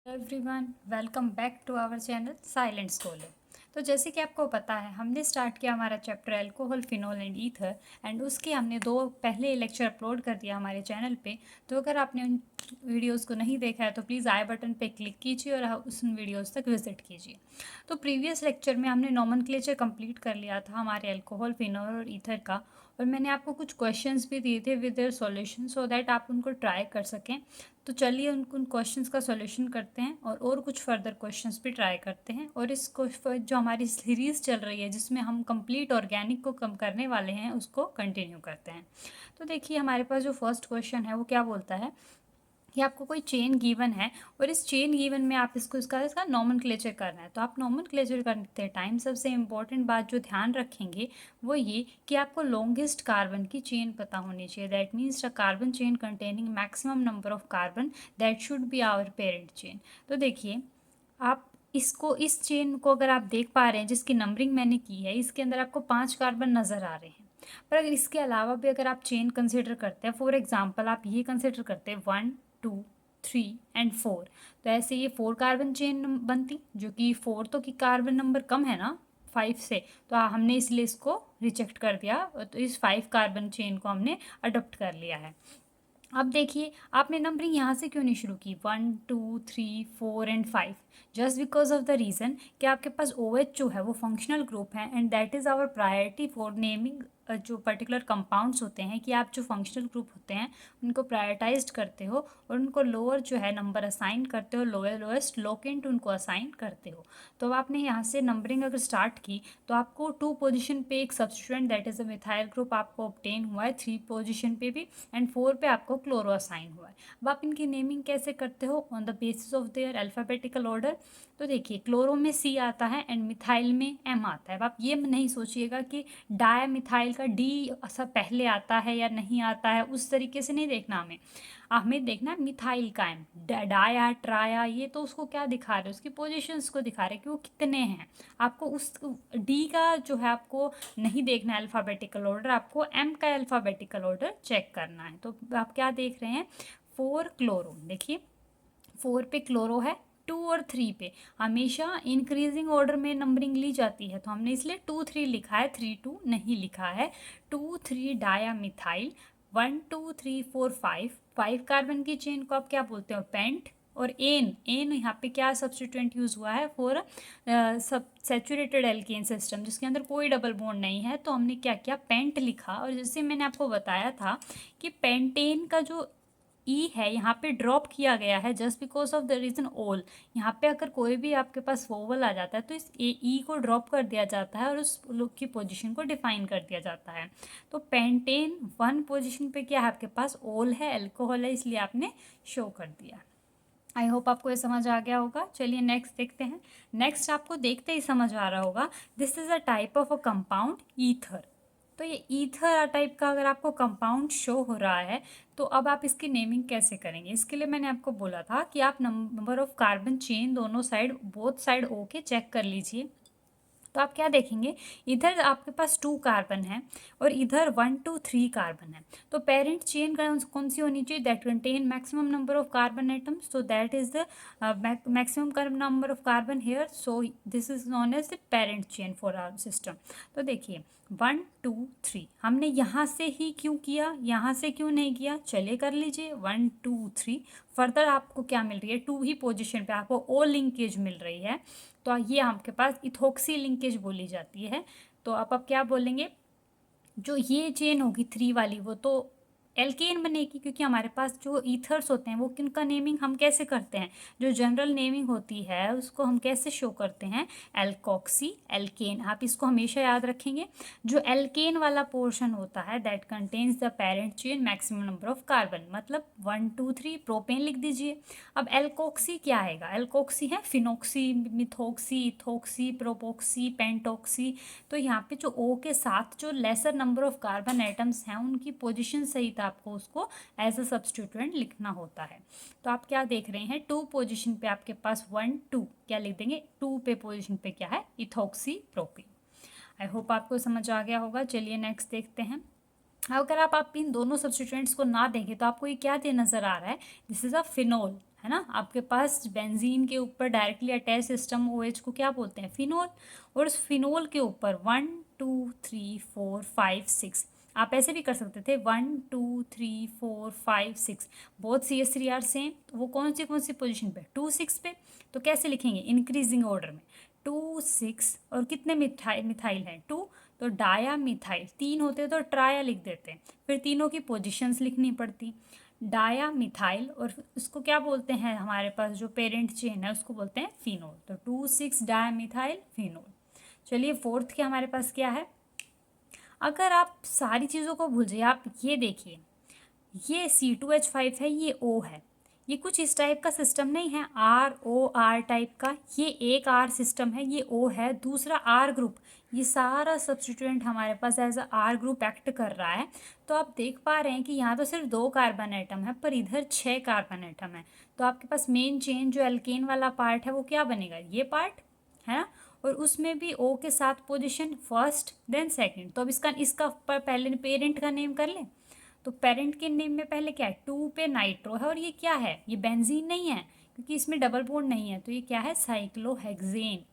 Everyone welcome back to our channel silent scholar. तो जैसे कि आपको पता है हमने स्टार्ट किया हमारा chapter alcohol phenol and ether and उसके हमने दो पहले लेक्चर अपलोड कर दिया हमारे चैनल पे। तो अगर आपने उन वीडियोस को नहीं देखा है तो प्लीज़ आई बटन पे क्लिक कीजिए और उस उन वीडियोस तक विजिट कीजिए। तो प्रीवियस लेक्चर में हमने नॉमेनक्लेचर कंप्लीट कर लिया था हमारे अल्कोहल फिनोल और ईथर का, और मैंने आपको कुछ क्वेश्चंस भी दिए थे with their solution so that आप उनको ट्राई कर सकें। तो चलिए उन क्वेश्चंस का सॉल्यूशन करते हैं और कुछ फर्दर क्वेश्चंस भी ट्राई करते हैं। और इस जो हमारी सीरीज़ चल रही है जिसमें हम कंप्लीट ऑर्गेनिक को कम करने वाले हैं उसको कंटिन्यू करते हैं। तो देखिए हमारे पास जो फर्स्ट क्वेश्चन है वो क्या बोलता है कि आपको कोई चेन गिवन है और इस चेन गिवन में आप इसका नॉमेनक्लेचर करना है। तो आप नॉमेनक्लेचर करते टाइम सबसे इम्पॉर्टेंट बात जो ध्यान रखेंगे वो ये कि आपको लॉन्गेस्ट कार्बन की चेन पता होनी चाहिए। That means a carbon chain containing maximum number of carbon that should be our parent chain. तो देखिए आप इस चेन को अगर आप देख पा रहे हैं जिसकी नंबरिंग मैंने की है, इसके अंदर आपको 5 कार्बन नज़र आ रहे हैं। पर अगर इसके अलावा भी अगर आप चेन कंसिडर करते हैं, फॉर एग्जांपल आप ये कंसिडर करते हैं 1 2 3 एंड 4, तो ऐसे ये 4 कार्बन चेन बनती, जो कि 4 तो की कार्बन नंबर कम है ना 5 से, तो हमने इसलिए इसको रिजेक्ट कर दिया। तो इस 5 कार्बन चेन को हमने अडोप्ट कर लिया है। अब देखिए आपने नंबरिंग यहाँ से क्यों नहीं शुरू की 1 2 3 4 and 5, just because of the reason कि आपके पास OH जो है वो फंक्शनल ग्रुप है and that is our priority for naming जो पर्टिकुलर कंपाउंड्स होते हैं, कि आप जो फंक्शनल ग्रुप होते हैं उनको प्रायोरिटाइज करते हो और उनको लोअर जो है नंबर असाइन करते हो, लोएस्ट लोकेंट उनको असाइन करते हो। तो अब आपने यहाँ से नंबरिंग अगर स्टार्ट की तो आपको 2 पोजीशन पे एक substituent that is a methyl group आपको ऑब्टेन हुआ है, 3 पोजीशन पे भी एंड 4 पे आपको क्लोरो असाइन हुआ है। अब आप इनकी नेमिंग कैसे करते हो? On the basis of their alphabetical order. तो देखिए क्लोरो में C आता है एंड मिथाइल में M आता है। अब आप ये नहीं सोचिएगा कि डाई मिथाइल का D सब पहले आता है या नहीं आता है, उस तरीके से नहीं देखना हमें। हमें देखना है मिथाइल का M, डाया ट्राया, ये तो उसको क्या दिखा रहे हैं, उसकी पोजीशंस को दिखा रहे हैं कि वो कितने हैं। आपको उस D का जो है आपको नहीं देखना है अल्फ़ाबेटिकल ऑर्डर, आपको M का अल्फ़ाबेटिकल ऑर्डर चेक करना है। तो आप क्या देख रहे हैं 4 क्लोरो, देखिए 4 पे क्लोरो है, 2 और 3 पे हमेशा इंक्रीजिंग ऑर्डर में नंबरिंग ली जाती है, तो हमने इसलिए 2 3 लिखा है, 3 2 नहीं लिखा है। 2 3 डाया मिथाइल, 1 2 3 4 5 कार्बन की चेन को आप क्या बोलते हो? पेंट। और एन यहाँ पे क्या सब्स्टिट्यूएंट यूज़ हुआ है फॉर सब सैचुरेटेड एल्केन सिस्टम जिसके अंदर कोई डबल बॉन्ड नहीं है, तो हमने क्या किया पेंट लिखा। और जैसे मैंने आपको बताया था कि पेंटेन का जो ई है यहाँ पे ड्रॉप किया गया है just because of the reason ओल। यहाँ पे अगर कोई भी आपके पास वोवल आ जाता है तो इस ई को ड्रॉप कर दिया जाता है और उस लोग की पोजीशन को डिफाइन कर दिया जाता है। तो पेंटेन 1 पोजीशन पे क्या है आपके पास? ओल है, अल्कोहल है, इसलिए आपने शो कर दिया। आई होप आपको ये समझ आ गया होगा। चलिए नेक्स्ट देखते हैं। नेक्स्ट आपको देखते ही समझ आ रहा होगा, this is a type of a compound ether. तो ये ईथर टाइप का अगर आपको कंपाउंड शो हो रहा है तो अब आप इसकी नेमिंग कैसे करेंगे? इसके लिए मैंने आपको बोला था कि आप नंबर ऑफ कार्बन चेन दोनों साइड बोथ साइड ओ के चेक कर लीजिए। तो आप क्या देखेंगे, इधर आपके पास 2 कार्बन है और इधर 1 2 3 कार्बन है। तो पेरेंट चेन कौन सी होनी चाहिए? That contain maximum number of carbon atoms, so that is the maximum number of carbon here, so this is known as the parent chain for our system. तो देखिए 1 2 3 हमने यहाँ से ही क्यों किया, यहाँ से क्यों नहीं किया? चलिए कर लीजिए 1 2 3। फर्दर आपको क्या मिल रही है? 2 ही पोजिशन पे आपको ओ लिंकेज मिल रही है, तो ये आपके पास इथोक्सी लिंकेज बोली जाती है। तो आप क्या बोलेंगे, जो ये चेन होगी 3 वाली वो तो एल्केन बनेगी, क्योंकि हमारे पास जो ईथर्स होते हैं वो किनका नेमिंग हम कैसे करते हैं? जो जनरल नेमिंग होती है उसको हम कैसे शो करते हैं? Alkoxy alkane. आप इसको हमेशा याद रखेंगे। जो एल्केन वाला पोर्शन होता है that contains the parent chain maximum number of carbon, मतलब 1 2 3 प्रोपेन लिख दीजिए। अब एल्कोक्सी क्या आएगा? एल्कोक्सी है फिनोक्सी, मिथोक्सी, इथोक्सी, प्रोपोक्सी, पेंटोक्सी। तो यहाँ पे जो O के साथ जो laser number of carbon atoms हैं उनकी पोजीशन सहित आपको उसको एज अ सब्स्टिट्यूएंट लिखना होता है। तो आप क्या देख रहे हैं, 2 पोजीशन पे आपके पास 1 2 क्या लिख देंगे? 2 पे पोजीशन पे क्या है? Ethoxy propane. आई होप आपको समझ आ गया होगा। चलिए नेक्स्ट देखते हैं। अगर आप इन दोनों सब्स्टिट्यूएंट्स को ना देखें तो आपको ये क्या दे नज़र आ रहा है? दिस इज़ अ फिनोल, है ना। आपके पास बेंजीन के ऊपर डायरेक्टली अटैच सिस्टम OH को क्या बोलते हैं, फिनोल। और उस फिनोल के ऊपर 1 2 3 4 5 6, आप ऐसे भी कर सकते थे 1 2 3 4 5 6, बहुत CH3 आर सेम। तो वो कौन सी पोजीशन पे, 2 6 पे। तो कैसे लिखेंगे, इंक्रीजिंग ऑर्डर में 2 6, और कितने मिथाइल हैं 2, तो डाया मिथाइल, 3 होते तो ट्राया लिख देते हैं, फिर तीनों की पोजीशंस लिखनी पड़ती। डाया मिथाइल, और उसको क्या बोलते हैं, हमारे पास जो पेरेंट चेन है उसको बोलते हैं फिनोल। तो 2 6 डाया मिथाइल फिनोल। चलिए फोर्थ के हमारे पास क्या है। अगर आप सारी चीज़ों को भूल जाइए, आप ये देखिए, ये C2H5 है, ये O है, ये कुछ इस टाइप का सिस्टम नहीं है ROR टाइप का, ये एक R सिस्टम है, ये O है, दूसरा R ग्रुप। ये सारा सब्स्टिट्यूएंट हमारे पास as a R group act कर रहा है। तो आप देख पा रहे हैं कि यहाँ तो सिर्फ 2 कार्बन एटम है, पर इधर 6 कार्बन एटम है। तो आपके पास मेन चेन जो एल्केन वाला पार्ट है वो क्या बनेगा, ये पार्ट है ना। और उसमें भी O के साथ पोजिशन फर्स्ट देन सेकेंड। तो अब इसका इसका पहले पेरेंट का नेम कर ले। तो पेरेंट के नेम में पहले क्या है, 2 पे नाइट्रो है, और ये क्या है, ये बेंजीन नहीं है क्योंकि इसमें डबल बॉन्ड नहीं है। तो ये क्या है, cyclohexane.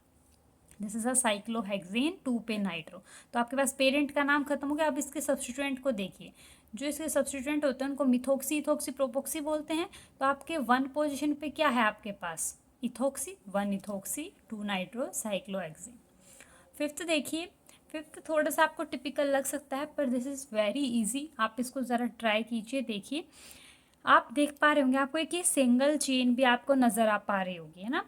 This is a cyclohexane, 2 पे नाइट्रो। तो आपके पास पेरेंट का नाम खत्म हो गया। अब इसके सब्स्टिट्यूएंट को देखिए, जो इसके सब्स्टिट्यूएंट होते हैं उनको मिथोक्सी इथोक्सी प्रोपोक्सी बोलते हैं। तो आपके 1 पोजिशन पे क्या है आपके पास, ethoxy, 1 ethoxy 2 nitro cyclohexane. Fifth देखिए, फिफ्थ थोड़ा सा आपको टिपिकल लग सकता है, पर दिस इज़ वेरी इजी। आप इसको ज़रा ट्राई कीजिए। देखिए, आप देख पा रहे होंगे, आपको एक ये सिंगल चेन भी आपको नज़र आ पा रही होगी, है ना।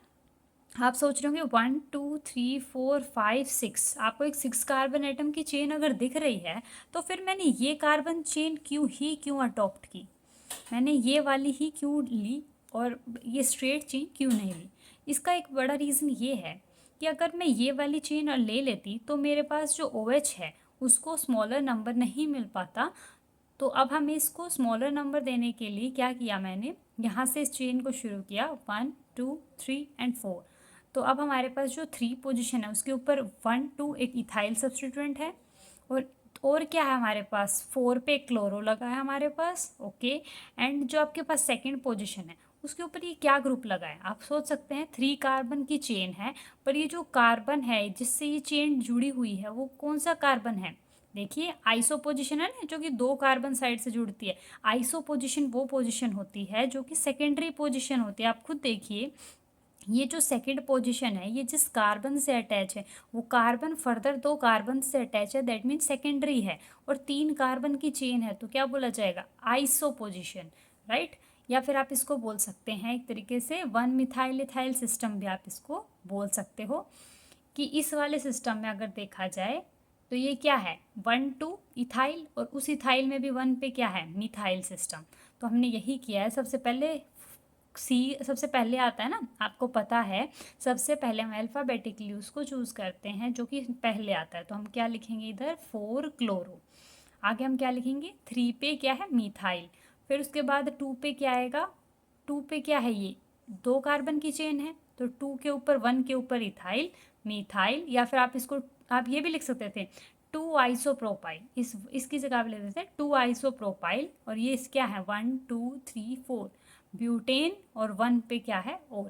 आप सोच रहे होंगे 1 2 3 4 5 6, आपको एक 6 कार्बन एटम की चेन अगर दिख रही है तो फिर मैंने ये कार्बन चेन क्यों अडॉप्ट की, मैंने ये वाली ही क्यों ली, और ये स्ट्रेट चेन क्यों नहीं ली। इसका एक बड़ा रीज़न ये है कि अगर मैं ये वाली चेन ले लेती तो मेरे पास जो OH है उसको स्मॉलर नंबर नहीं मिल पाता। तो अब हमें इसको स्मॉलर नंबर देने के लिए क्या किया, मैंने यहाँ से इस चेन को शुरू किया 1 2 3 एंड 4। तो अब हमारे पास जो 3 पोजीशन है उसके ऊपर 1 2 एक इथाइल सब्स्टिट्यूएंट है, और क्या है हमारे पास, 4 पे क्लोरो लगा है हमारे पास, ओके। एंड जो आपके पास सेकंड पोजीशन है उसके ऊपर ये क्या ग्रुप लगा है, आप सोच सकते हैं 3 कार्बन की चेन है, पर ये जो कार्बन है जिससे ये चेन जुड़ी हुई है वो कौन सा कार्बन है। देखिए, आइसो पोजीशन है ना, जो कि 2 कार्बन साइड से जुड़ती है। आइसो पोजीशन वो पोजीशन होती है जो कि सेकेंडरी पोजीशन होती है। आप खुद देखिए, ये जो सेकंड पोजीशन है ये जिस कार्बन से अटैच है वो कार्बन फर्दर 2 कार्बन से अटैच है, दैट मीन सेकेंडरी है। और 3 कार्बन की चेन है तो क्या बोला जाएगा, आइसो पोजीशन, राइट। या फिर आप इसको बोल सकते हैं एक तरीके से 1 मिथाइल इथाइल सिस्टम भी आप इसको बोल सकते हो। कि इस वाले सिस्टम में अगर देखा जाए तो ये क्या है, 1 2 इथाइल, और उस इथाइल में भी 1 पे क्या है, मिथाइल सिस्टम। तो हमने यही किया है। सबसे पहले सबसे पहले आता है ना, आपको पता है, सबसे पहले हम अल्फ़ाबेटिकली उसको चूज़ करते हैं जो कि पहले आता है। तो हम क्या लिखेंगे इधर, 4 क्लोरो। आगे हम क्या लिखेंगे, 3 पे क्या है, मिथाइल। फिर उसके बाद 2 पे क्या आएगा, 2 पे क्या है, ये 2 कार्बन की चेन है, तो 2 के ऊपर 1 के ऊपर इथाइल मिथाइल। या फिर आप इसको आप ये भी लिख सकते थे 2 आइसोप्रोपाइल, इसकी जगह आप लिख देते हैं 2 आइसोप्रोपाइल। और ये इस क्या है, 1 2 3 4 ब्यूटेन, और 1 पे क्या है, ओल।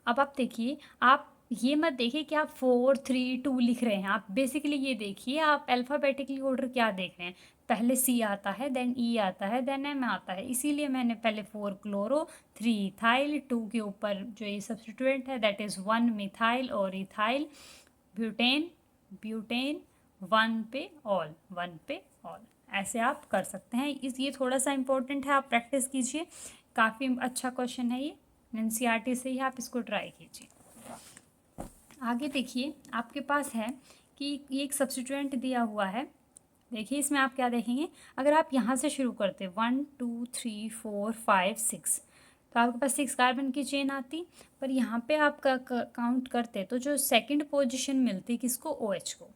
अब आप देखिए, आप ये मत देखिए कि आप 4 3 2 लिख रहे हैं, आप बेसिकली ये देखिए आप अल्फ़ाबेटिकली ऑर्डर क्या देख रहे हैं। पहले C आता है, देन E आता है, देन M आता है। इसीलिए मैंने पहले 4 क्लोरो 3 इथाइल, 2 के ऊपर जो ये सब्स्टिट्यूएंट है दैट इज़ 1 मिथाइल और इथाइल, ब्यूटेन ब्यूटेन, 1 पे ऑल, 1 पे ऑल। ऐसे आप कर सकते हैं। ये थोड़ा सा इंपॉर्टेंट है, आप प्रैक्टिस कीजिए। काफ़ी अच्छा क्वेश्चन है ये, NCERT से ही आप इसको ट्राई कीजिए। आगे देखिए, आपके पास है कि ये एक सब्स्टिट्यूएंट दिया हुआ है। देखिए इसमें आप क्या देखेंगे, अगर आप यहाँ से शुरू करते 1 2 3 4 5 6, तो आपके पास 6 कार्बन की चेन आती। पर यहाँ पे आप काउंट करते तो जो सेकंड पोजीशन मिलती किसको, OH को।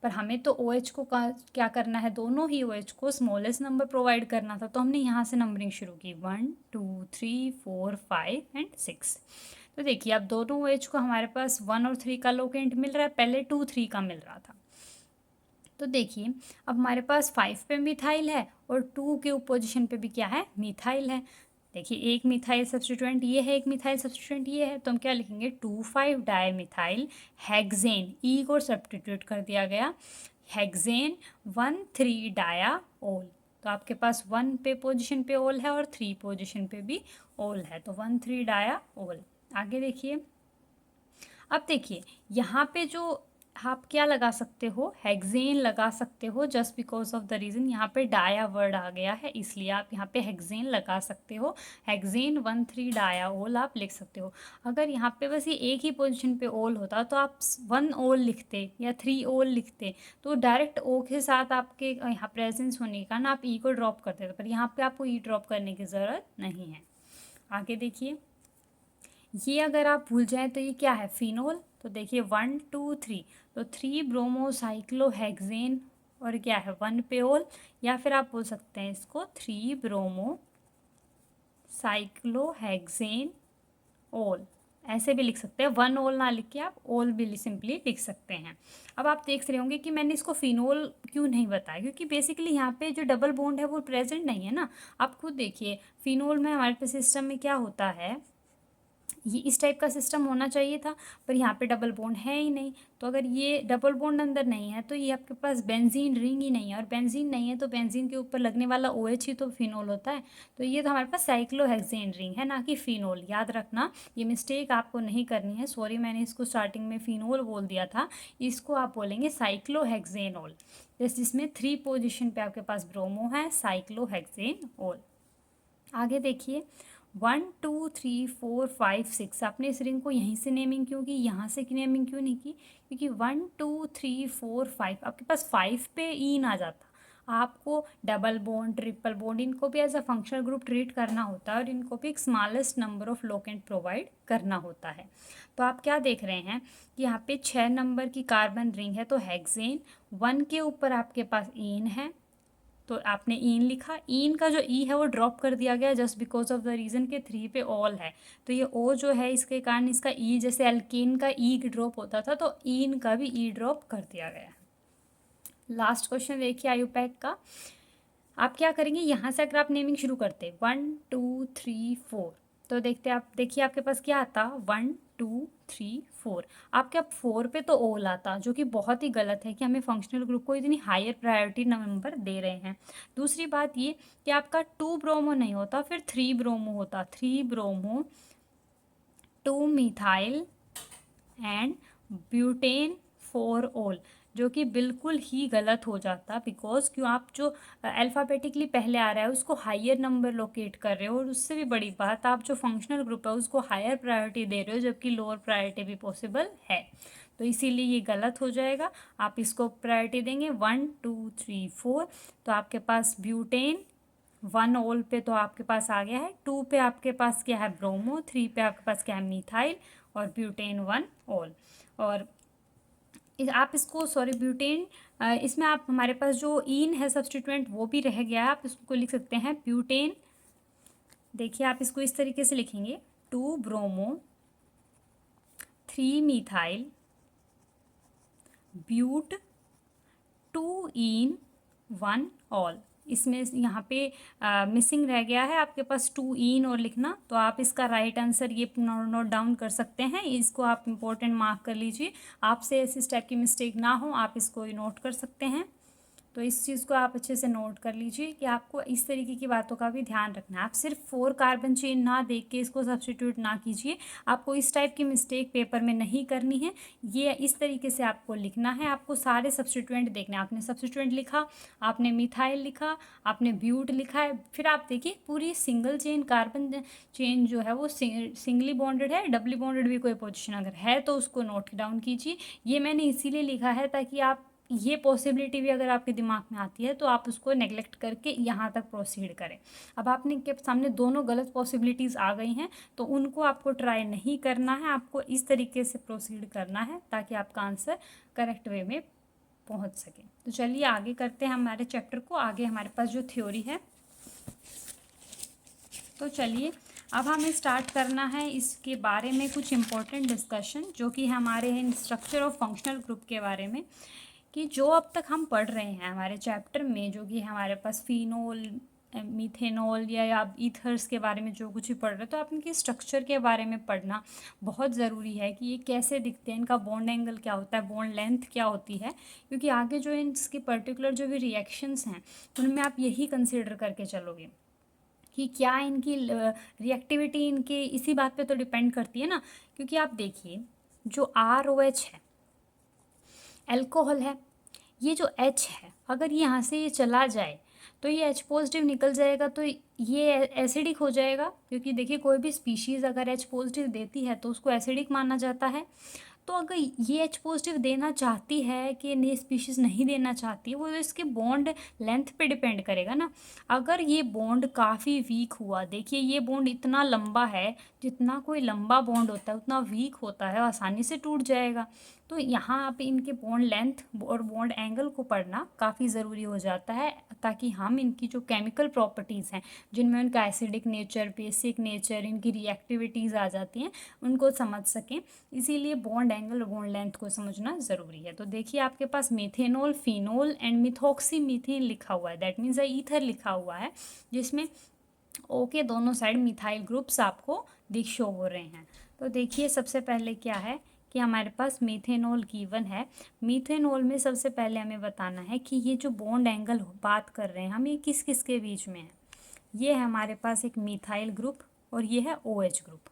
पर हमें तो OH को क्या करना है, दोनों ही OH को स्मॉलेस्ट नंबर प्रोवाइड करना था। तो हमने यहाँ से नंबरिंग शुरू की 1 2 3 4 5 एंड 6। तो देखिए अब दोनों OH को हमारे पास 1 और 3 का लोकेंट मिल रहा है, पहले 2 3 का मिल रहा था। तो देखिए अब हमारे पास 5 पे मिथाइल है और 2 के पोजीशन पे भी क्या है, मिथाइल है। देखिए एक मिथाइल सब्स्टिट्यूएंट ये है, एक मिथाइल सब्स्टिट्यूएंट ये है, तो हम क्या लिखेंगे 2,5 डाइमिथाइल हेक्सेन, ई को सब्स्टिट्यूट कर दिया गया, हेक्सेन 1,3 डायाओल। तो आपके पास 1 पे पोजीशन पे ओल है और 3 पोजीशन पे भी ओल है, तो 1,3 डायाओल। आगे देखिए, अब देखिए यहाँ पे जो आप क्या लगा सकते हो, हेक्सेन लगा सकते हो, just because of the reason यहाँ पे डाया वर्ड आ गया है, इसलिए आप यहाँ पे हेक्सेन लगा सकते हो। हेक्सेन 1,3 डायाओल आप लिख सकते हो। अगर यहाँ पे बस ये एक ही पोजीशन पे ओल होता तो आप 1 ओल लिखते या 3 ओल लिखते, तो डायरेक्ट ओ के साथ आपके यहाँ प्रेजेंस होने के कारण आप ई को ड्रॉप कर देते, पर यहाँ पे आपको ई ड्रॉप करने की ज़रूरत नहीं है। आगे देखिए, ये अगर आप भूल जाएं तो ये क्या है, फिनोल। तो देखिए 1 2 3, तो 3 ब्रोमोसाइक्लोहेक्सेन और क्या है 1 पे ओल, या फिर आप बोल सकते हैं इसको 3 ब्रोमोसाइक्लोहेक्सेन ओल, ऐसे भी लिख सकते हैं। 1 ओल ना लिख के आप ओल भी सिंपली लिख सकते हैं। अब आप देख रहे होंगे कि मैंने इसको फिनोल क्यों नहीं बताया, क्योंकि बेसिकली यहाँ पे जो डबल बॉन्ड है वो प्रेजेंट नहीं है ना। आप खुद देखिए फिनोल में हमारे पास सिस्टम में क्या होता है, ये इस टाइप का सिस्टम होना चाहिए था, पर यहाँ पे डबल बॉन्ड है ही नहीं। तो अगर ये डबल बॉन्ड अंदर नहीं है तो ये आपके पास बेंजीन रिंग ही नहीं है, और बेंजीन नहीं है तो बेंजीन के ऊपर लगने वाला OH ही तो फिनोल होता है। तो ये तो हमारे पास साइक्लोहेक्सेन रिंग है, ना कि फिनोल। याद रखना, ये मिस्टेक आपको नहीं करनी है। सॉरी, मैंने इसको स्टार्टिंग में फिनोल बोल दिया था, इसको आप बोलेंगे साइक्लोहेक्सेनोल। जैसे जिसमें 3 पोजिशन पे आपके पास ब्रोमो है, साइक्लोहेक्सेनोल। आगे देखिए 1 2 3 4 5 6, आपने इस रिंग को यहीं से नेमिंग क्यों की, यहाँ से नेमिंग क्यों नहीं की, क्योंकि 1 2 3 4 5 आपके पास 5 पे ईन आ जाता। आपको डबल बॉन्ड, ट्रिपल बॉन्ड, इनको भी as a functional group treat करना होता है, और इनको भी एक smallest number of locant provide करना होता है। तो आप क्या देख रहे हैं कि यहाँ पे 6 नंबर की कार्बन रिंग है, तो हेक्सेन 1 के ऊपर आपके पास ईन है, तो आपने ईन लिखा, ईन का जो ई है वो ड्रॉप कर दिया गया just because of the reason के 3 पे ऑल है। तो ये ओ जो है इसके कारण इसका ई, जैसे एल्कीन का ई ड्रॉप होता था तो ईन का भी ई ड्रॉप कर दिया गया। लास्ट क्वेश्चन देखिए आयुपैक का। आप क्या करेंगे, यहाँ से अगर आप नेमिंग शुरू करते 1 2 3 4, तो देखते आप, देखिए आपके पास क्या आता 1 2 3 4, आपके अब 4 पे तो ओल आता, जो कि बहुत ही गलत है कि हमें फंक्शनल ग्रुप को इतनी हायर प्रायोरिटी नंबर दे रहे हैं। दूसरी बात ये कि आपका 2 ब्रोमो नहीं होता, फिर 3 ब्रोमो होता, 3 ब्रोमो 2 मिथाइल एंड ब्यूटेन 4 ओल, जो कि बिल्कुल ही गलत हो जाता, बिकॉज क्यों, आप जो अल्फ़ाबेटिकली पहले आ रहा है उसको हायर नंबर लोकेट कर रहे हो, और उससे भी बड़ी बात आप जो फंक्शनल ग्रुप है उसको हायर प्रायोरिटी दे रहे हो, जबकि लोअर प्रायोरिटी भी पॉसिबल है। तो इसीलिए ये गलत हो जाएगा। आप इसको प्रायोरिटी देंगे 1 2 3 4, तो आपके पास ब्यूटेन 1 ओल पे तो आपके पास आ गया है, 2 पे आपके पास क्या है ब्रोमो, 3 पे आपके पास क्या है मिथाइल, और ब्यूटेन 1 ओल। और आप इसको, सॉरी ब्यूटेन, इसमें आप हमारे पास जो ईन है सब्स्टिट्यूएंट वो भी रह गया है, आप इसको लिख सकते हैं ब्यूटेन। देखिए आप इसको इस तरीके से लिखेंगे 2 bromo 3 methyl but 2 ene 1 ol. इसमें यहाँ पे मिसिंग रह गया है आपके पास 2 ईन और लिखना, तो आप इसका राइट आंसर ये नोट डाउन कर सकते हैं, इसको आप इम्पोर्टेंट मार्क कर लीजिए। आपसे इस टाइप की मिस्टेक ना हो, आप इसको नोट कर सकते हैं। तो इस चीज़ को आप अच्छे से नोट कर लीजिए कि आपको इस तरीके की बातों का भी ध्यान रखना है। आप सिर्फ 4 कार्बन चेन ना देख के इसको सब्स्टिट्यूट ना कीजिए, आपको इस टाइप की मिस्टेक पेपर में नहीं करनी है। ये इस तरीके से आपको लिखना है, आपको सारे सब्स्टिट्यूएंट देखने, आपने सब्स्टिट्यूएंट लिखा, आपने मिथाइल लिखा, आपने ब्यूट लिखा है, फिर आप देखिए पूरी सिंगल चेन कार्बन चेन जो है वो सिंगली बॉन्डेड है, डबली बॉन्डेड भी कोई पोजिशन अगर है तो उसको नोट डाउन कीजिए। ये मैंने इसीलिए लिखा है ताकि आप ये पॉसिबिलिटी भी अगर आपके दिमाग में आती है तो आप उसको नेग्लेक्ट करके यहाँ तक प्रोसीड करें। अब आपने के सामने दोनों गलत पॉसिबिलिटीज़ आ गई हैं, तो उनको आपको ट्राई नहीं करना है, आपको इस तरीके से प्रोसीड करना है ताकि आपका आंसर करेक्ट वे में पहुँच सके। तो चलिए आगे करते हैं हमारे चैप्टर को। आगे हमारे पास जो थ्योरी है, तो चलिए अब हमें स्टार्ट करना है इसके बारे में कुछ इम्पोर्टेंट डिस्कशन, जो कि हमारे हैं स्ट्रक्चर ऑफ फंक्शनल ग्रुप के बारे में। कि जो अब तक हम पढ़ रहे हैं हमारे चैप्टर में, जो कि हमारे पास फिनोल, मीथेनॉल या आप ईथर्स के बारे में जो कुछ भी पढ़ रहे हो तो आप इनके स्ट्रक्चर के बारे में पढ़ना बहुत ज़रूरी है कि ये कैसे दिखते हैं, इनका बॉन्ड एंगल क्या होता है, बॉन्ड लेंथ क्या होती है, क्योंकि आगे जो इनकी पर्टिकुलर जो भी रिएक्शंस हैं उनमें आप यही कंसिडर करके चलोगे कि क्या इनकी रिएक्टिविटी इनके इसी बात पे तो डिपेंड करती है ना। क्योंकि आप देखिए जो ROH है, अल्कोहल है, ये जो H है अगर यहाँ से ये चला जाए तो ये H पॉजिटिव निकल जाएगा तो ये एसिडिक हो जाएगा, क्योंकि देखिए कोई भी स्पीशीज़ अगर H पॉजिटिव देती है तो उसको एसिडिक माना जाता है। तो अगर ये H पॉजिटिव देना चाहती है कि नई स्पीशीज़ नहीं देना चाहती है, वो इसके बॉन्ड लेंथ पे डिपेंड करेगा ना। अगर ये बॉन्ड काफ़ी वीक हुआ, देखिए ये बॉन्ड इतना लंबा है, जितना कोई लंबा बॉन्ड होता है उतना वीक होता है, आसानी से टूट जाएगा। तो यहाँ पे इनके बॉन्ड लेंथ और बॉन्ड एंगल को पढ़ना काफ़ी ज़रूरी हो जाता है, ताकि हम इनकी जो केमिकल प्रॉपर्टीज़ हैं जिनमें उनका एसिडिक नेचर, बेसिक नेचर, इनकी रिएक्टिविटीज़ आ जाती हैं, उनको समझ सकें। इसीलिए बॉन्ड एंगल और बॉन्ड लेंथ को समझना ज़रूरी है। तो देखिए आपके पास methanol, phenol and methoxy methane लिखा हुआ है, दैट मीन्स ईथर लिखा हुआ है, जिसमें O के दोनों साइड मिथाइल ग्रुप्स आपको दिख शो हो रहे हैं। तो देखिए सबसे पहले क्या है कि हमारे पास मीथेनॉल गिवन है। मीथेनॉल में सबसे पहले हमें बताना है कि ये जो बॉन्ड एंगल बात कर रहे हैं हम, ये किस किस के बीच में है। ये है हमारे पास एक मिथाइल ग्रुप और ये है OH ग्रुप।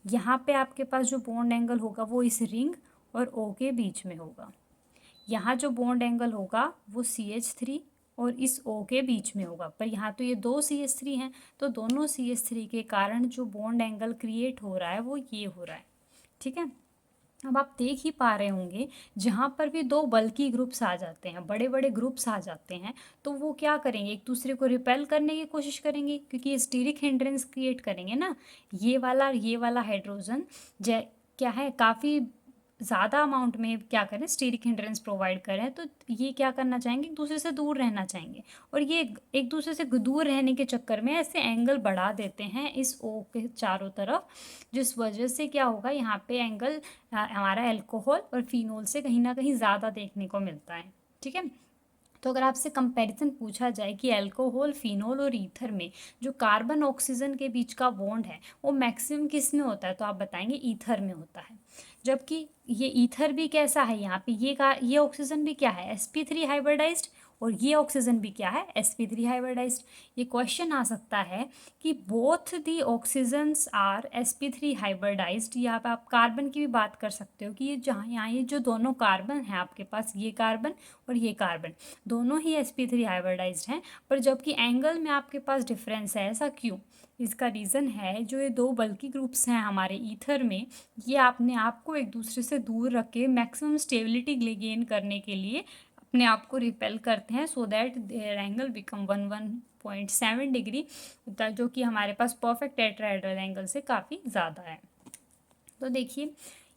यहाँ पे आपके पास जो बॉन्ड एंगल होगा वो इस रिंग और O के बीच में होगा। यहाँ जो बॉन्ड एंगल होगा वो CH3 और इस O के बीच में होगा, पर यहाँ तो ये दो CH3 हैं, तो दोनों CH3 के कारण जो बॉन्ड एंगल क्रिएट हो रहा है वो ये हो रहा है। ठीक है, अब आप देख ही पा रहे होंगे जहाँ पर भी दो बल्की ग्रुप्स आ जाते हैं, बड़े बड़े ग्रुप्स आ जाते हैं, तो वो क्या करेंगे, एक दूसरे को रिपेल करने की कोशिश करेंगे, क्योंकि ये स्टीरिक हिंड्रेंस क्रिएट करेंगे ना। ये वाला हाइड्रोजन क्या है, काफ़ी ज़्यादा अमाउंट में क्या करें, स्टीरिक हिंड्रेंस प्रोवाइड करें, तो ये क्या करना चाहेंगे, एक दूसरे से दूर रहना चाहेंगे, और ये एक दूसरे से दूर रहने के चक्कर में ऐसे एंगल बढ़ा देते हैं इस O के चारों तरफ, जिस वजह से क्या होगा, यहाँ पे एंगल हमारा अल्कोहल और फिनोल से कहीं ना कहीं ज़्यादा देखने को मिलता है। ठीक है, तो अगर आपसे कंपैरिजन पूछा जाए कि अल्कोहल, फिनोल और ईथर में जो कार्बन ऑक्सीजन के बीच का बॉन्ड है वो मैक्सिमम किस में होता है, तो आप बताएंगे ईथर में होता है। जबकि ये ईथर भी कैसा है, यहाँ पे ये ऑक्सीजन भी क्या है, sp3 हाइब्रिडाइज्ड, और ये ऑक्सीजन भी क्या है, sp3 हाइब्रिडाइज्ड। ये क्वेश्चन आ सकता है कि both the oxygens are sp3 hybridised, यहाँ पे आप कार्बन की भी बात कर सकते हो कि ये जहाँ यहाँ ये जो दोनों कार्बन हैं आपके पास, ये कार्बन और ये कार्बन, दोनों ही sp3 हाइब्रिडाइज्ड हैं, पर जबकि एंगल में आपके पास डिफरेंस है, ऐसा क्यों। इसका रीज़न है जो ये दो बल्की ग्रुप्स हैं हमारे ईथर में, ये अपने आप को एक दूसरे से दूर रख के मैक्सिमम स्टेबिलिटी गेन करने के लिए अपने आप को रिपेल करते हैं, so that their angle become 1.7 degree, जो कि हमारे पास परफेक्ट टेट्राहेड्रल एंगल से काफ़ी ज़्यादा है। तो देखिए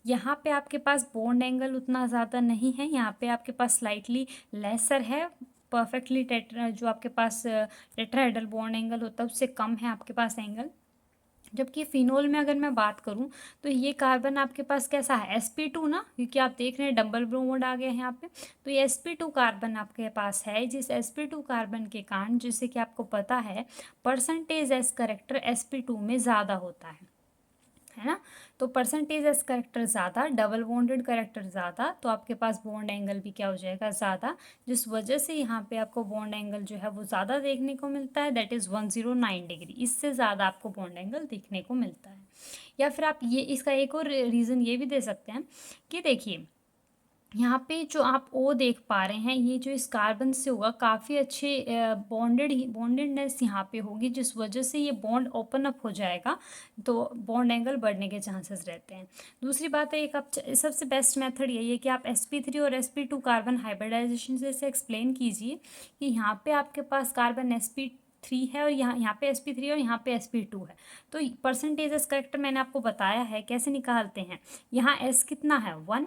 यहाँ पे आपके पास बॉन्ड एंगल उतना ज़्यादा नहीं है, यहाँ पे आपके पास स्लाइटली लेसर है, परफेक्टली जो आपके पास टेट्राहेड्रल बॉन्ड एंगल होता है उससे कम है आपके पास एंगल। जबकि फिनोल में अगर मैं बात करूं तो ये कार्बन आपके पास कैसा है, sp2 ना, क्योंकि आप देख रहे हैं डबल ब्रोमोड आ गया है यहाँ पे, तो ये sp2 कार्बन आपके पास है, जिस sp2 कार्बन के कारण, जैसे कि आपको पता है परसेंटेज एस करेक्टर sp2 में ज़्यादा होता है ना। तो परसेंटेज एस करेक्टर ज़्यादा, डबल बॉन्डेड करेक्टर ज़्यादा, तो आपके पास बॉन्ड एंगल भी क्या हो जाएगा, ज़्यादा, जिस वजह से यहाँ पे आपको बॉन्ड एंगल जो है वो ज़्यादा देखने को मिलता है, दैट इज़ 109 डिग्री, इससे ज़्यादा आपको बॉन्ड एंगल देखने को मिलता है। या फिर आप ये इसका एक और रीज़न ये भी दे सकते हैं कि देखिए यहाँ पे जो आप O देख पा रहे हैं, ये जो इस कार्बन से होगा काफ़ी अच्छे बॉन्डेडनेस यहाँ पे होगी, जिस वजह से ये बॉन्ड ओपन अप हो जाएगा, तो बॉन्ड एंगल बढ़ने के चांसेस रहते हैं। दूसरी बात है, एक आप सबसे बेस्ट मेथड यही है कि आप sp3 और sp2 कार्बन हाइब्रिडाइजेशन से इसे एक्सप्लेन कीजिए कि यहाँ पे आपके पास कार्बन sp3 है और यहाँ पे sp3 और यहाँ पे sp2 है, तो परसेंटेज एस करेक्टर मैंने आपको बताया है कैसे निकालते हैं। यहाँ s कितना है, 1,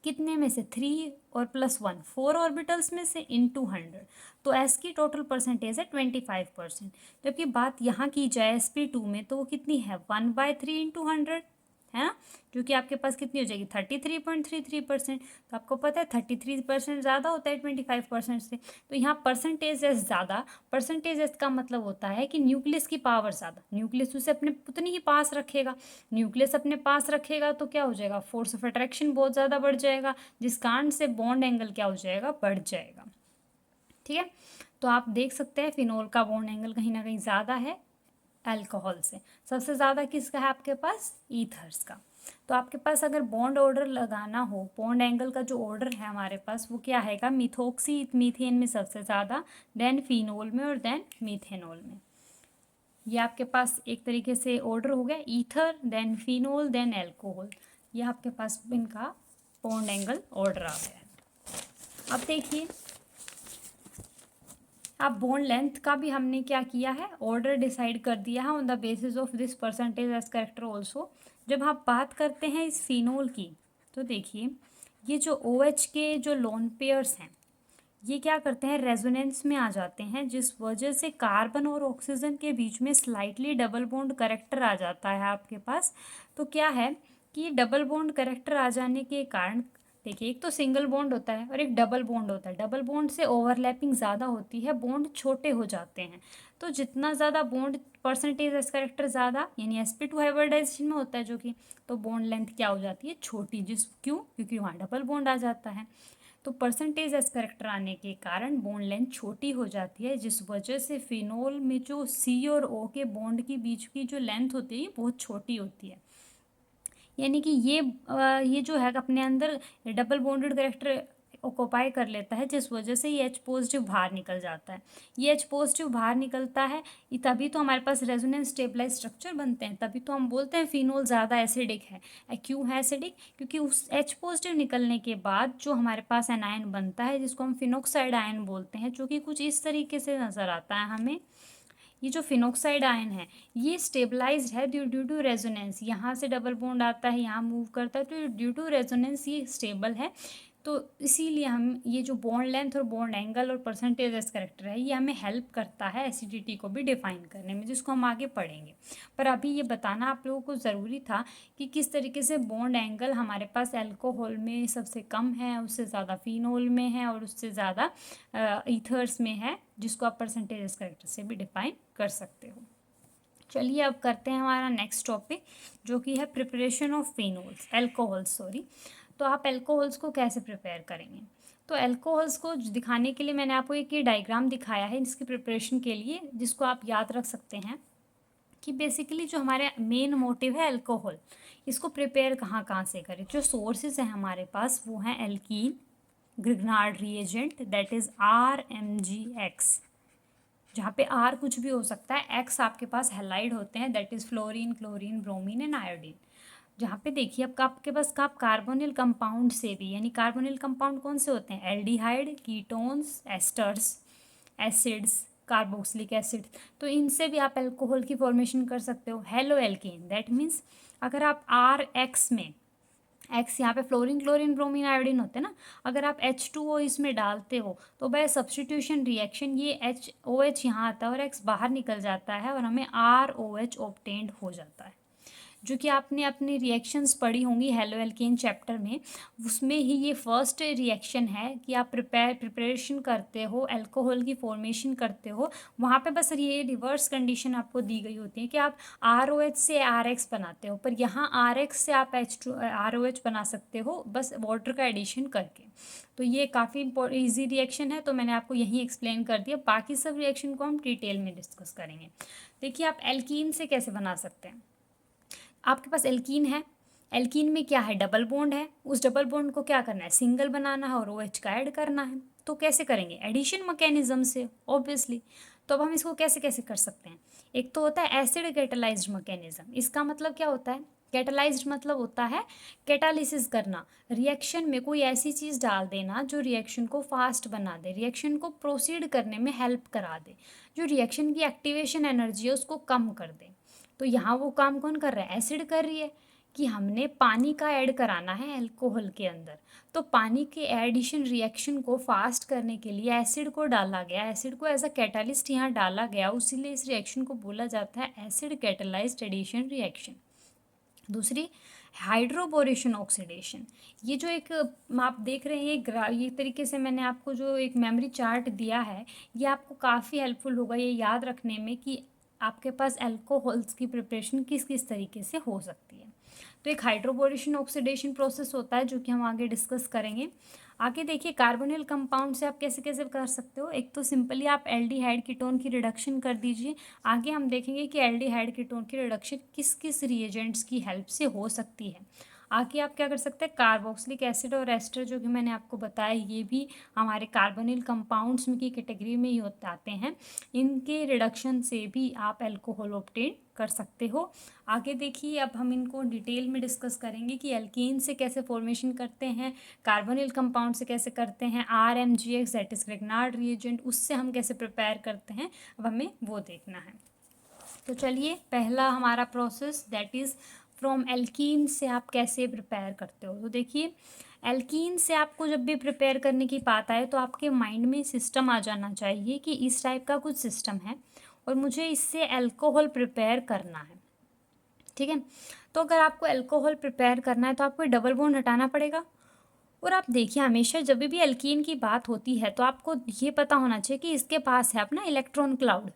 कितने में से 3 और +1 4 ऑर्बिटल्स में से इंटू 100, तो एस की टोटल परसेंटेज है 25%। जबकि बात यहाँ की जाए sp2 में तो वो कितनी है, 1/3 इंटू 100, है ना, जो कि आपके पास कितनी हो जाएगी 33.33%। तो आपको पता है 33% ज़्यादा होता है 25% से, तो यहाँ परसेंटेज एस ज़्यादा। परसेंटेज एस का मतलब होता है कि न्यूक्लियस की पावर ज़्यादा, न्यूक्लियस उसे अपने उतनी ही पास रखेगा, न्यूक्लियस अपने पास रखेगा तो क्या हो जाएगा, फोर्स ऑफ अट्रैक्शन बहुत ज़्यादा बढ़ जाएगा, जिस कारण से बॉन्ड एंगल क्या हो जाएगा, बढ़ जाएगा। ठीक है, तो आप देख सकते हैं फिनोल का बॉन्ड एंगल कहीं ना कहीं ज़्यादा है अल्कोहल से। सबसे ज़्यादा किसका है आपके पास, ईथर्स का। तो आपके पास अगर बॉन्ड ऑर्डर लगाना हो, बॉन्ड एंगल का जो ऑर्डर है हमारे पास वो क्या है, मिथोक्सी मीथेन में सबसे ज़्यादा, देन फिनोल में और देन मीथेनॉल में। ये आपके पास एक तरीके से ऑर्डर हो गया, ether then phenol then alcohol. ये आपके पास इनका बॉन्ड एंगल ऑर्डर आ गया है। अब देखिए, अब बॉन्ड लेंथ का भी हमने क्या किया है, ऑर्डर डिसाइड कर दिया है on the basis of this percentage s character also. जब आप बात करते हैं इस फिनोल की, तो देखिए ये जो OH के जो लोन पेयर्स हैं ये क्या करते हैं, रेजोनेंस में आ जाते हैं, जिस वजह से कार्बन और ऑक्सीजन के बीच में स्लाइटली डबल बॉन्ड करेक्टर आ जाता है आपके पास। तो क्या है कि डबल बॉन्ड करेक्टर आ जाने के कारण, देखिए एक तो सिंगल बॉन्ड होता है और एक डबल बॉन्ड होता है, डबल बॉन्ड से ओवरलैपिंग ज़्यादा होती है, बॉन्ड छोटे हो जाते हैं। तो जितना ज़्यादा बॉन्ड परसेंटेज एस करेक्टर ज़्यादा, यानी sp2 हाइब्रिडाइजेशन में होता है जो कि, तो बॉन्ड लेंथ क्या हो जाती है, छोटी, क्योंकि वहाँ डबल बॉन्ड आ जाता है। तो परसेंटेज एस करेक्टर आने के कारण बॉन्ड लेंथ छोटी हो जाती है, जिस वजह से फिनोल में जो C और O के बॉन्ड के बीच की जो लेंथ होती है बहुत छोटी होती है। यानी कि ये जो है अपने अंदर डबल बॉन्डेड करेक्टर ऑक्यूपाई कर लेता है, जिस वजह से ये H पॉजिटिव बाहर निकल जाता है। ये H पॉजिटिव बाहर निकलता है, ये तभी तो हमारे पास रेजोनेंस स्टेबलाइज स्ट्रक्चर बनते हैं, तभी तो हम बोलते हैं फिनोल ज़्यादा एसिडिक है। क्यों है एसिडिक, क्योंकि उस H पॉजिटिव निकलने के बाद जो हमारे पास एनायन बनता है जिसको हम फिनोक्साइड आयन बोलते हैं, जो कि कुछ इस तरीके से नज़र आता है हमें। ये जो फिनोक्साइड आयन है ये स्टेबलाइज्ड है ड्यू टू रेजोनेंस, यहाँ से डबल बॉन्ड आता है, यहाँ मूव करता है, तो ड्यू टू रेजोनेंस ये स्टेबल है। तो इसीलिए हम ये जो बॉन्ड लेंथ और बॉन्ड एंगल और परसेंटेज एस करेक्टर है ये हमें हेल्प करता है एसिडिटी को भी डिफाइन करने में, जिसको हम आगे पढ़ेंगे। पर अभी ये बताना आप लोगों को ज़रूरी था कि किस तरीके से बॉन्ड एंगल हमारे पास अल्कोहल में सबसे कम है, उससे ज़्यादा फिनोल में है और उससे ज़्यादा ईथर्स में है, जिसको आप परसेंटेज एस करेक्टर से भी डिफाइन कर सकते हो। चलिए अब करते हैं हमारा नेक्स्ट टॉपिक, जो कि है preparation of phenols, alcohols sorry. तो आप एल्कोहल्स को कैसे प्रिपेयर करेंगे, तो एल्कोहल्स को दिखाने के लिए मैंने आपको एक ये डायग्राम दिखाया है इसकी प्रिपरेशन के लिए, जिसको आप याद रख सकते हैं कि बेसिकली जो हमारे मेन मोटिव है अल्कोहल, इसको प्रिपेयर कहाँ कहाँ से करें। जो सोर्सेज हैं हमारे पास वो हैं alkene, Grignard reagent that is RMgX, जहाँ पे R कुछ भी हो सकता है, X आपके पास हैलाइड होते हैं that is fluorine, chlorine, bromine and iodine. जहाँ पे देखिए अब आपके पास आप कार्बोनिल कंपाउंड से भी, यानी कार्बोनिल कंपाउंड कौन से होते हैं, aldehyde, ketones, asters, acids, carboxylic acid, तो इनसे भी आप अल्कोहल की फॉर्मेशन कर सकते हो। हेलो एल्केन दैट मीन्स अगर आप RX में, एक्स यहाँ पे फ्लोरीन, क्लोरीन, ब्रोमीन, आयोडीन होते हैं ना, अगर आप H2O इसमें डालते हो तो बाय सब्सटीट्यूशन रिएक्शन ये OH यहाँ आता है और X बाहर निकल जाता है और हमें ROH ऑब्टेन्ड हो जाता है। जो कि आपने अपनी रिएक्शंस पढ़ी होंगी हेलो एल्केन चैप्टर में, उसमें ही ये फर्स्ट रिएक्शन है कि आप प्रिपरेशन करते हो, अल्कोहल की फॉर्मेशन करते हो, वहाँ पे बस ये रिवर्स कंडीशन आपको दी गई होती है कि आप ROH से RX बनाते हो, पर यहाँ RX से आप ROH बना सकते हो बस वाटर का एडिशन करके। तो ये काफ़ी ईजी रिएक्शन है, तो मैंने आपको यहीं एक्सप्लेन कर दिया, बाकी सब रिएक्शन को हम डिटेल में डिस्कस करेंगे। देखिए आप एल्कीन से कैसे बना सकते हैं। आपके पास एल्कीन है, एल्कीन में क्या है, डबल बॉन्ड है, उस डबल बॉन्ड को क्या करना है, सिंगल बनाना है और OH का ऐड करना है। तो कैसे करेंगे, एडिशन मैकेनिज्म से ऑब्वियसली। तो अब हम इसको कैसे कैसे कर सकते हैं। एक तो होता है एसिड कैटालाइज्ड मैकेनिज्म, इसका मतलब क्या होता है, कैटालाइज्ड मतलब होता है कैटालिसिस करना, रिएक्शन में कोई ऐसी चीज़ डाल देना जो रिएक्शन को फास्ट बना दे, रिएक्शन को प्रोसीड करने में हेल्प करा दे, जो रिएक्शन की एक्टिवेशन एनर्जी है उसको कम कर दे। तो यहाँ वो काम कौन कर रहा है, एसिड कर रही है कि हमने पानी का ऐड कराना है अल्कोहल के अंदर। तो पानी के एडिशन रिएक्शन को फास्ट करने के लिए एसिड को डाला गया, एसिड को एज अ कैटालिस्ट यहाँ डाला गया, उसीलिए इस रिएक्शन को बोला जाता है एसिड कैटालाइज्ड एडिशन रिएक्शन। दूसरी हाइड्रोबोरेशन ऑक्सीडेशन, ये जो एक आप देख रहे हैं ये तरीके से मैंने आपको जो एक मेमोरी चार्ट दिया है, ये आपको काफ़ी हेल्पफुल होगा ये याद रखने में कि आपके पास अल्कोहल्स की प्रिपरेशन किस किस तरीके से हो सकती है। तो एक हाइड्रोबोरेशन ऑक्सीडेशन प्रोसेस होता है जो कि हम आगे डिस्कस करेंगे। आगे देखिए कार्बोनिल कंपाउंड से आप कैसे कैसे कर सकते हो। एक तो सिंपली आप एल्डिहाइड कीटोन की रिडक्शन कर दीजिए। आगे हम देखेंगे कि एल्डिहाइड कीटोन की रिडक्शन किस किस रिएजेंट्स की हेल्प से हो सकती है। आगे आप क्या कर सकते हैं, कार्बोक्सिलिक एसिड और एस्टर जो कि मैंने आपको बताया ये भी हमारे कार्बोनिल कंपाउंड्स में की कैटेगरी में ही होते आते हैं। इनके रिडक्शन से भी आप अल्कोहल ऑब्टेन कर सकते हो। आगे देखिए अब हम इनको डिटेल में डिस्कस करेंगे कि एल्कीन से कैसे फॉर्मेशन करते हैं, कार्बोनिल कंपाउंड से कैसे करते हैं, RMGX that is Grignard reagent उससे हम कैसे प्रिपेयर करते हैं, अब हमें वो देखना है। तो चलिए पहला हमारा process that is from alkene से आप कैसे प्रिपेयर करते हो। तो देखिए एल्कीन से आपको जब भी प्रिपेयर करने की बात आए तो आपके माइंड में सिस्टम आ जाना चाहिए कि इस टाइप का कुछ सिस्टम है और मुझे इससे अल्कोहल प्रिपेयर करना है। ठीक है, तो अगर आपको अल्कोहल प्रिपेयर करना है तो आपको डबल बॉन्ड हटाना पड़ेगा। और आप देखिए हमेशा जब भी एल्कीन की बात होती है तो आपको ये पता होना चाहिए कि इसके पास है अपना इलेक्ट्रॉन क्लाउड।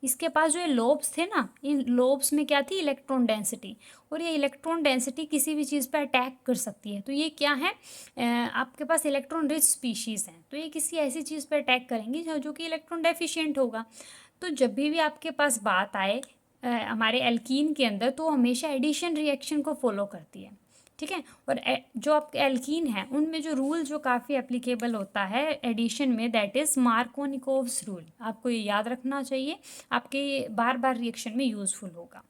इसके पास जो ये लोब्स थे ना, इन लोब्स में क्या थी, इलेक्ट्रॉन डेंसिटी। और ये इलेक्ट्रॉन डेंसिटी किसी भी चीज़ पर अटैक कर सकती है। तो ये क्या है, आपके पास इलेक्ट्रॉन रिच स्पीशीज़ हैं तो ये किसी ऐसी चीज़ पर अटैक करेंगी जो कि इलेक्ट्रॉन डेफिशिएंट होगा। तो जब भी आपके पास बात आए हमारे एल्कीन के अंदर तो हमेशा एडिशन रिएक्शन को फॉलो करती है। ठीक है, और जो आपके एल्कीन है उनमें जो रूल जो काफ़ी एप्लीकेबल होता है एडिशन में दैट इज़ मार्कोनिकोव्स रूल। आपको ये याद रखना चाहिए, आपके बार बार रिएक्शन में यूज़फुल होगा।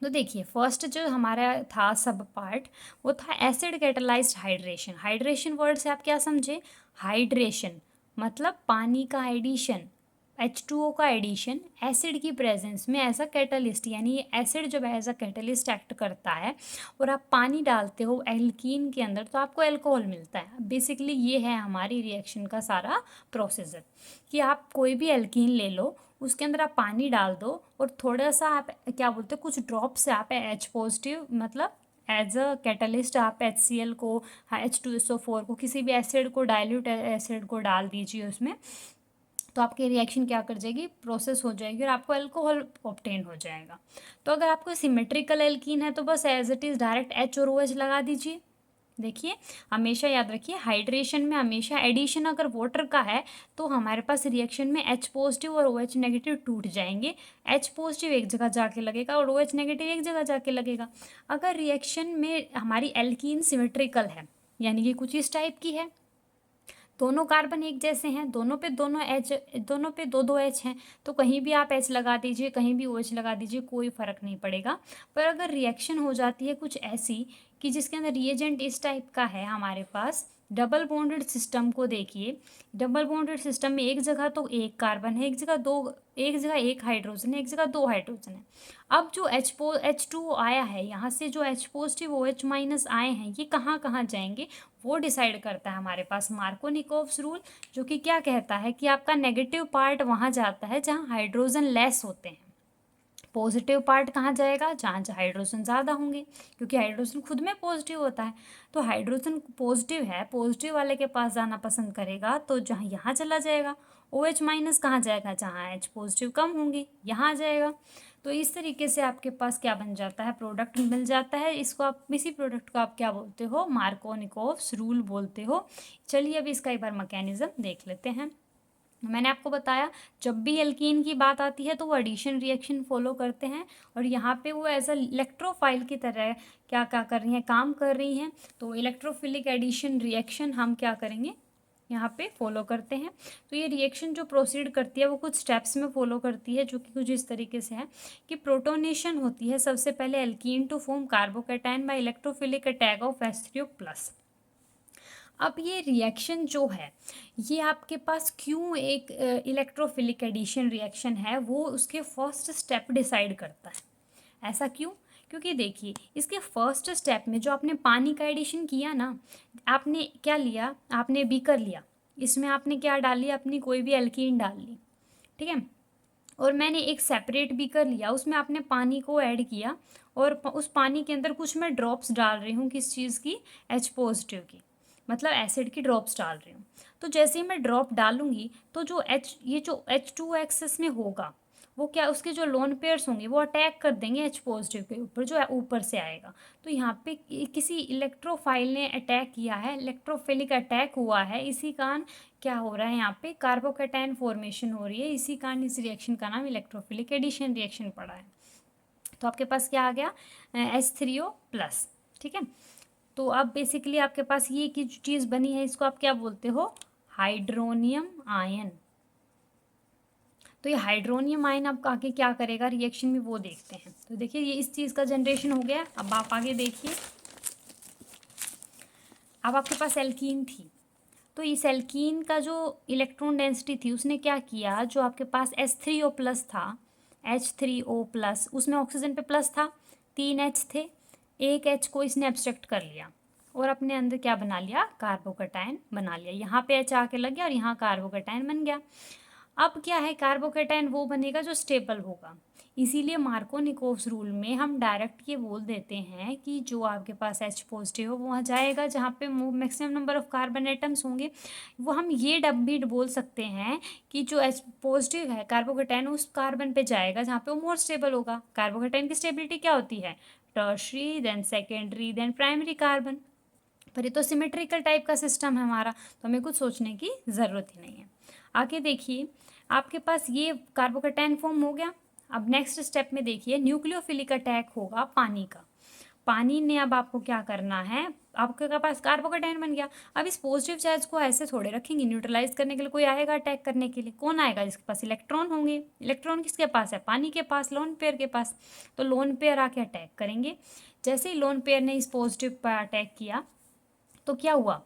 तो देखिए फर्स्ट जो हमारा था सब पार्ट वो था acid catalysed hydration. Hydration word से आप क्या समझे, हाइड्रेशन मतलब पानी का एडिशन, H2O का एडिशन एसिड की प्रेजेंस में एज अ कैटलिस्ट, यानी ये एसिड जब एज अ कैटलिस्ट एक्ट करता है और आप पानी डालते हो एल्कीन के अंदर तो आपको अल्कोहल मिलता है। बेसिकली ये है हमारी रिएक्शन का सारा प्रोसीजर कि आप कोई भी एल्कीन ले लो उसके अंदर आप पानी डाल दो और थोड़ा सा आप क्या बोलते हो कुछ ड्रॉप से आप H पॉजिटिव मतलब एज अ कैटलिस्ट आप HCl को H2SO4 को किसी भी एसिड को डाइल्यूट एसिड को डाल दीजिए उसमें, तो आपकी रिएक्शन क्या कर जाएगी, प्रोसेस हो जाएगी और आपको अल्कोहल ऑब्टेन हो जाएगा। तो अगर आपको सिमेट्रिकल एल्कीन है तो बस as it is direct H और OH लगा दीजिए। देखिए हमेशा याद रखिए हाइड्रेशन में हमेशा एडिशन अगर वाटर का है तो हमारे पास रिएक्शन में H पॉजिटिव और OH नेगेटिव टूट जाएंगे। H पॉजिटिव एक जगह जाके लगेगा और OH नेगेटिव एक जगह जाके लगेगा। अगर रिएक्शन में हमारी एल्कीन सिमेट्रिकल है यानी कि कुछ इस टाइप की है, दोनों कार्बन एक जैसे हैं, दोनों पे दो दो एच हैं, तो कहीं भी आप एच लगा दीजिए कहीं भी ओ एच लगा दीजिए कोई फ़र्क नहीं पड़ेगा। पर अगर रिएक्शन हो जाती है कुछ ऐसी कि जिसके अंदर रिएजेंट इस टाइप का है हमारे पास, डबल बॉन्डेड सिस्टम को देखिए, डबल बॉन्डेड सिस्टम में एक जगह तो एक कार्बन है, एक जगह एक हाइड्रोजन है, एक जगह दो हाइड्रोजन है। अब जो H2O आया है यहाँ से जो H पॉजिटिव OH माइनस आए हैं ये कहाँ कहाँ जाएंगे वो डिसाइड करता है हमारे पास मार्कोनिकोव्स रूल, जो कि क्या कहता है कि आपका नेगेटिव पार्ट वहाँ जाता है जहाँ हाइड्रोजन लेस होते हैं, पॉजिटिव पार्ट कहाँ जाएगा, जहाँ हाइड्रोजन ज़्यादा होंगे, क्योंकि हाइड्रोजन खुद में पॉजिटिव होता है। तो हाइड्रोजन पॉजिटिव है, पॉजिटिव वाले के पास जाना पसंद करेगा तो जहाँ यहाँ चला जाएगा। OH माइनस कहाँ जाएगा, जहाँ H पॉजिटिव कम होंगे यहाँ आ जाएगा। तो इस तरीके से आपके पास क्या बन जाता है, प्रोडक्ट मिल जाता है। इसको आप इसी प्रोडक्ट को आप क्या बोलते हो, मार्कोनिकोव्स रूल बोलते हो। चलिए अब इसका एक बार मैकेनिज्म देख लेते हैं। मैंने आपको बताया जब भी एल्कीन की बात आती है तो वो एडिशन रिएक्शन फॉलो करते हैं और यहाँ पे वो एज अ इलेक्ट्रोफाइल की तरह क्या क्या कर रही हैं, काम कर रही हैं। तो इलेक्ट्रोफिलिक एडिशन रिएक्शन हम क्या करेंगे यहाँ पे फॉलो करते हैं। तो ये रिएक्शन जो प्रोसीड करती है वो कुछ स्टेप्स में फॉलो करती है जो कि कुछ इस तरीके से है कि प्रोटोनेशन होती है सबसे पहले alkene to form carbocation by electrophilic attack of H3O+। अब ये रिएक्शन जो है ये आपके पास क्यों एक इलेक्ट्रोफिलिक एडिशन रिएक्शन है वो उसके फर्स्ट स्टेप डिसाइड करता है। ऐसा क्यों, क्योंकि देखिए इसके फर्स्ट स्टेप में जो आपने पानी का एडिशन किया ना, आपने क्या लिया, आपने बीकर लिया, इसमें आपने क्या डाली, अपनी कोई भी एल्कीन डाल ली, ठीक है। और मैंने एक सेपरेट बीकर लिया उसमें आपने पानी को ऐड किया और उस पानी के अंदर कुछ मैं ड्रॉप्स डाल रही हूँ, किस चीज़ की, H पॉजिटिव की, मतलब एसिड की ड्रॉप्स डाल रही हूँ। तो जैसे ही मैं ड्रॉप डालूंगी तो जो ये जो H2 एक्सेस में होगा वो क्या, उसके जो लोन पेयर्स होंगे वो अटैक कर देंगे H पॉजिटिव के ऊपर, जो ऊपर से आएगा। तो यहाँ पे किसी इलेक्ट्रोफाइल ने अटैक किया है, इलेक्ट्रोफिलिक अटैक हुआ है, इसी कारण क्या हो रहा है, यहाँ पे कार्बोकैटायन फॉर्मेशन हो रही है, इसी कारण इस रिएक्शन का नाम इलेक्ट्रोफिलिक एडिशन रिएक्शन पड़ा है। तो आपके पास क्या आ गया, H3O+, ठीक है। तो अब बेसिकली आपके पास ये की जो चीज़ बनी है इसको आप क्या बोलते हो, हाइड्रोनियम आयन। तो ये हाइड्रोनियम आयन अब आगे क्या करेगा रिएक्शन में, वो देखते हैं। तो देखिए ये इस चीज़ का जनरेशन हो गया। अब आप आगे देखिए, अब आपके पास एल्कीन थी, तो इस एल्कीन का जो इलेक्ट्रॉन डेंसिटी थी उसने क्या किया, जो आपके पास H3O+ था, H3O+, उसमें ऑक्सीजन पे प्लस था, 3 H थे, एक H को इसने एब्स्ट्रैक्ट कर लिया और अपने अंदर क्या बना लिया, कार्बोकैटायन बना लिया। यहाँ पे H आके लग गया और यहाँ कार्बोकैटायन बन गया। अब क्या है, कार्बोकैटायन वो बनेगा जो स्टेबल होगा, इसीलिए मार्कोनिकोव्स रूल में हम डायरेक्ट ये बोल देते हैं कि जो आपके पास H पॉजिटिव हो वो वहाँ जाएगा जहाँ पे maximum number of carbon atoms होंगे। वो हम ये भी बोल सकते हैं कि जो H पॉजिटिव है कार्बोकैटायन उस कार्बन पे जाएगा जहाँ पे वो मोर स्टेबल होगा। कार्बोकैटायन की स्टेबिलिटी क्या होती है, tertiary, then secondary, then primary carbon. पर ये तो सिमेट्रिकल टाइप का सिस्टम है हमारा, तो हमें कुछ सोचने की ज़रूरत ही नहीं है। आगे देखिए, आपके पास ये कार्बोकैटायन फॉर्म हो गया। अब नेक्स्ट स्टेप में देखिए, न्यूक्लियोफिलिक अटैक होगा पानी का। पानी ने अब आपको क्या करना है, आपके पास कार्बोकैटायन बन गया। अब इस पॉजिटिव चार्ज को ऐसे थोड़े रखेंगे, न्यूट्रलाइज करने के लिए कोई आएगा अटैक करने के लिए। कौन आएगा, जिसके पास इलेक्ट्रॉन होंगे। इलेक्ट्रॉन किसके पास है, पानी के पास, लोन पेयर के पास। तो लोन पेयर आके अटैक करेंगे। जैसे ही लोन पेयर ने इस पॉजिटिव पर अटैक किया तो क्या हुआ,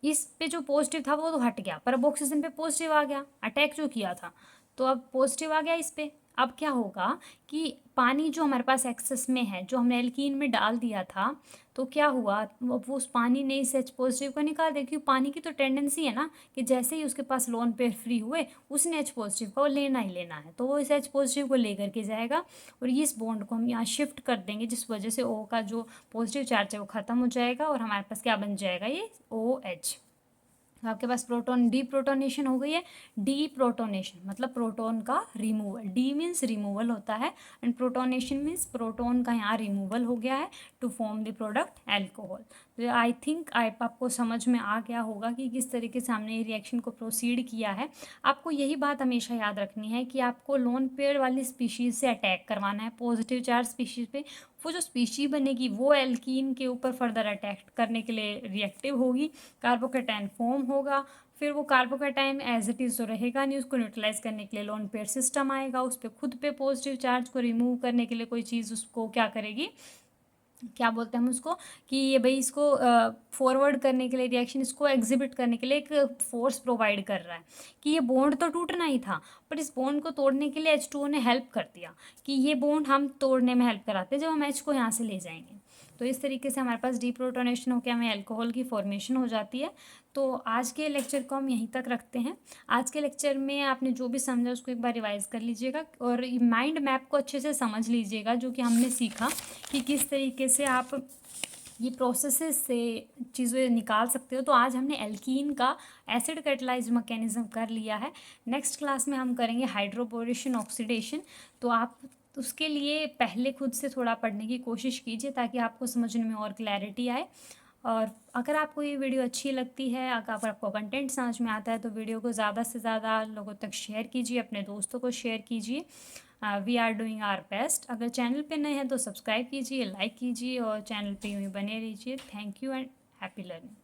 इस पे जो पॉजिटिव था वो तो हट गया, पर अब ऑक्सीजन पे पॉजिटिव आ गया, अटैक जो किया था तो अब पॉजिटिव आ गया इस पे। अब क्या होगा कि पानी जो हमारे पास एक्सेस में है, जो हमने एल्कीन में डाल दिया था, तो क्या हुआ, अब वो उस पानी ने इस H पॉजिटिव को निकाल दिया, क्योंकि पानी की तो टेंडेंसी है ना कि जैसे ही उसके पास लोन पेयर फ्री हुए उसने H पॉजिटिव को लेना ही लेना है, तो वो इस H पॉजिटिव को लेकर के जाएगा और इस बॉन्ड को हम यहाँ शिफ्ट कर देंगे, जिस वजह से O का जो पॉजिटिव चार्ज है वो ख़त्म हो जाएगा और हमारे पास क्या बन जाएगा, ये OH। आपके पास प्रोटॉन डी प्रोटोनेशन हो गई है। डी प्रोटोनेशन मतलब प्रोटॉन का रिमूवल, डी मीन्स रिमूवल होता है एंड प्रोटोनेशन मीन्स प्रोटॉन का यहाँ रिमूवल हो गया है to form the product alcohol. तो आई थिंक आपको समझ में आ गया होगा कि किस तरीके से हमने ये रिएक्शन को प्रोसीड किया है। आपको यही बात हमेशा याद रखनी है कि आपको लोन पेयर वाली स्पीशीज़ से अटैक करवाना है, पॉजिटिव चार्ज स्पीशीज़ पे। वो जो स्पीशी बनेगी वो एल्कीन के ऊपर फर्दर अटैक करने के लिए रिएक्टिव होगी, कार्बोकैटायन फॉर्म होगा, फिर वो कार्बोकैटायन एज इट इज़ तो रहेगा नहीं, उसको न्यूट्रलाइज करने के लिए लोन पेयर सिस्टम आएगा, उस पर खुद पे पॉजिटिव चार्ज को रिमूव करने के लिए कोई चीज़ उसको क्या करेगी, क्या बोलते हैं हम उसको, कि ये भाई इसको फॉरवर्ड करने के लिए, रिएक्शन इसको एग्जिबिट करने के लिए एक फोर्स प्रोवाइड कर रहा है कि ये बॉन्ड तो टूटना ही था, पर इस बॉन्ड को तोड़ने के लिए H2O ने हेल्प कर दिया कि ये बॉन्ड हम तोड़ने में हेल्प कराते हैं जब हम H को यहाँ से ले जाएंगे। तो इस तरीके से हमारे पास डीप्रोटोनेशन होकर हमें अल्कोहल की फॉर्मेशन हो जाती है। तो आज के लेक्चर को हम यहीं तक रखते हैं। आज के लेक्चर में आपने जो भी समझा उसको एक बार रिवाइज कर लीजिएगा और माइंड मैप को अच्छे से समझ लीजिएगा, जो कि हमने सीखा कि किस तरीके से आप ये प्रोसेसेस से चीज़ें निकाल सकते हो। तो आज हमने एल्कीन का एसिड कैटलाइज मैकेनिज्म कर लिया है। नेक्स्ट क्लास में हम करेंगे हाइड्रोबोरेशन ऑक्सीडेशन। तो आप उसके लिए पहले खुद से थोड़ा पढ़ने की कोशिश कीजिए ताकि आपको समझने में और क्लैरिटी आए। और अगर आपको ये वीडियो अच्छी लगती है, अगर आपको कंटेंट समझ में आता है तो वीडियो को ज़्यादा से ज़्यादा लोगों तक शेयर कीजिए, अपने दोस्तों को शेयर कीजिए। We are doing our best. अगर चैनल पे नए हैं तो सब्सक्राइब कीजिए, लाइक कीजिए और चैनल पे यूँ ही बने रहिए। Thank you and happy learning.